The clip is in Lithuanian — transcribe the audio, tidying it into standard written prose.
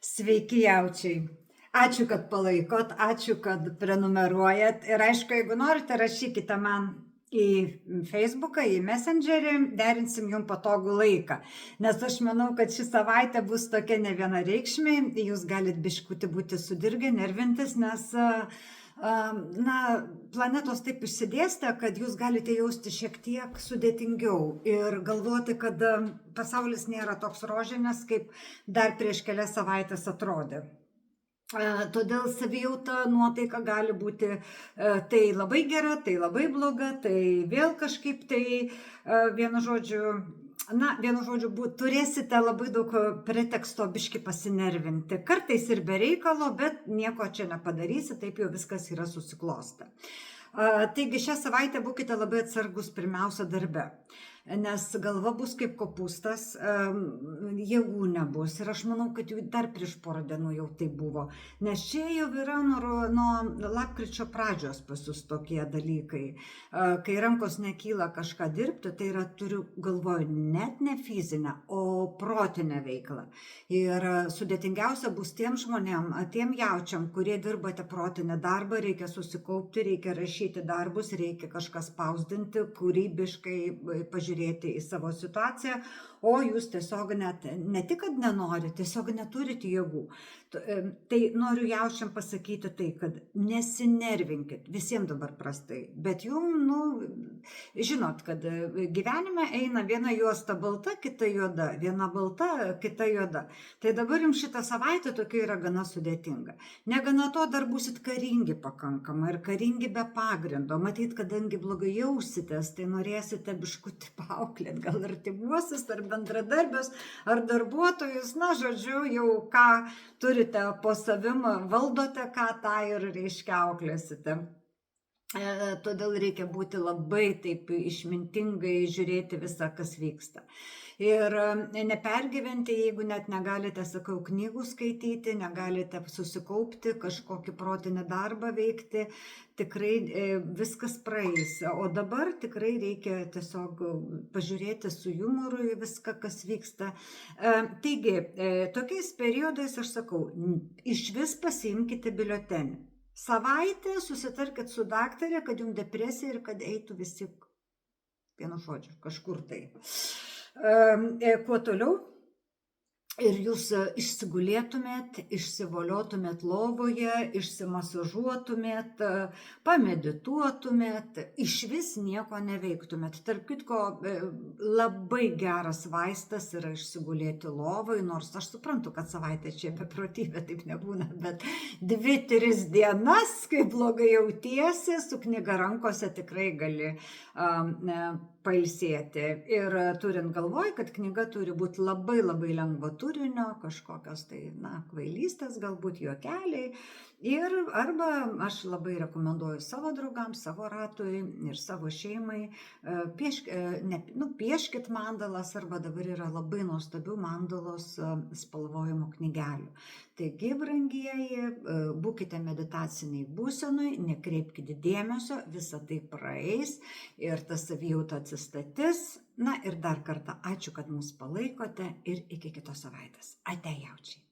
Sveiki, jaučiai. Ačiū, kad palaikot, ačiū, kad prenumeruojat. Ir aišku, jeigu norite, rašykite man į Facebooką, į Messengerį, derinsim jums patogų laiką. Nes aš manau, kad ši savaitė bus tokia nevienareikšmė, jūs galit biškutį būti sudirgę, nervintis, nes planetos taip išsidėstę, kad jūs galite jausti šiek tiek sudėtingiau ir galvoti, kad pasaulis nėra toks rožinis, kaip dar prieš kelias savaitės atrodė. Todėl savijauta, nuotaika gali būti tai labai gera, tai labai bloga, tai vėl kažkaip tai vienu žodžiu, turėsite labai daug preteksto biški pasinervinti. Kartais ir be reikalo, bet nieko čia nepadarysi, taip jau viskas yra susiklostę. Taigi šią savaitę būkite labai atsargus pirmiausia darbe, nes galva bus kaip kopūstas, jėgų nebus. Ir aš manau, kad jau dar prieš porą dienų jau tai buvo. Nes čia jau yra nuo lapkričio pradžios pas jūs tokie dalykai. Kai rankos nekyla kažką dirbti, tai yra, turiu galvoje, net ne fizinę, o protinę veiklą. Ir sudėtingiausia bus tiem žmonėm, tiem jaučiam, kurie dirbate protinę darbą, reikia susikaupti, reikia rašyti darbus, reikia kažką spausdinti, kūrybiškai pažiūrėti į savo situaciją, o jūs tiesiog ne tik, kad nenorite, tiesiog neturite jėgų. Tai noriu jaučiam pasakyti tai, kad nesinervinkit, visiems dabar prastai, bet jums, žinot, kad gyvenime eina viena juosta balta, kita juoda, viena balta, kita juoda. Tai dabar jums šitą savaitę tokia yra gana sudėtinga. Negana to dar būsit karingi pakankamai ir karingi be pagrindo. Matyt, kadangi blogai jausitės, tai norėsite biškutį paauklėt, gal artimuosius, ar bendradarbius, ar darbuotojus, žodžiu, jau ką turite po savim, valdote, ką tą ir reiškia auklėsite. Todėl reikia būti labai taip išmintingai žiūrėti visą, kas vyksta. Ir nepergyventi, jeigu net negalite, sakau, knygų skaityti, negalite susikaupti, kažkokį protinį darbą veikti, tikrai viskas praeis. O dabar tikrai reikia tiesiog pažiūrėti su jumoru į viską, kas vyksta. Taigi, tokiais periodais aš sakau, išvis pasiimkite biuletenį. Savaitę susitarkit su daktarė, kad jums depresija ir kad eitų visi, vienu žodžiu, kažkur tai. Kuo toliau? Ir jūs išsigulėtumėt, išsivoliotumėt lovoje, išsimasažuotumėt, pamedituotumėt, išvis nieko neveiktumėt. Tarp kitko, labai geras vaistas yra išsigulėti lovoj, nors aš suprantu, kad savaitė čia beprotybė taip nebūna, bet 2-3 dienas, kai blogai jautiesi, su knyga rankose tikrai gali pailsėti. Ir turint galvoj, kad knyga turi būti labai labai lengvo turinio, kažkokios tai, kvailystės, galbūt juokeliai. Ir arba aš labai rekomenduoju savo draugams, savo ratui ir savo šeimai, pieškit mandalas, arba dabar yra labai nuostabių mandalos spalvojimo knygelių. Taigi, brangieji, būkite meditaciniai būsenui, nekreipkite dėmesio, visa tai praeis ir ta savijauta atsistatys. Ir dar kartą ačiū, kad mus palaikote ir iki kitos savaitės. Ate, jaučiai.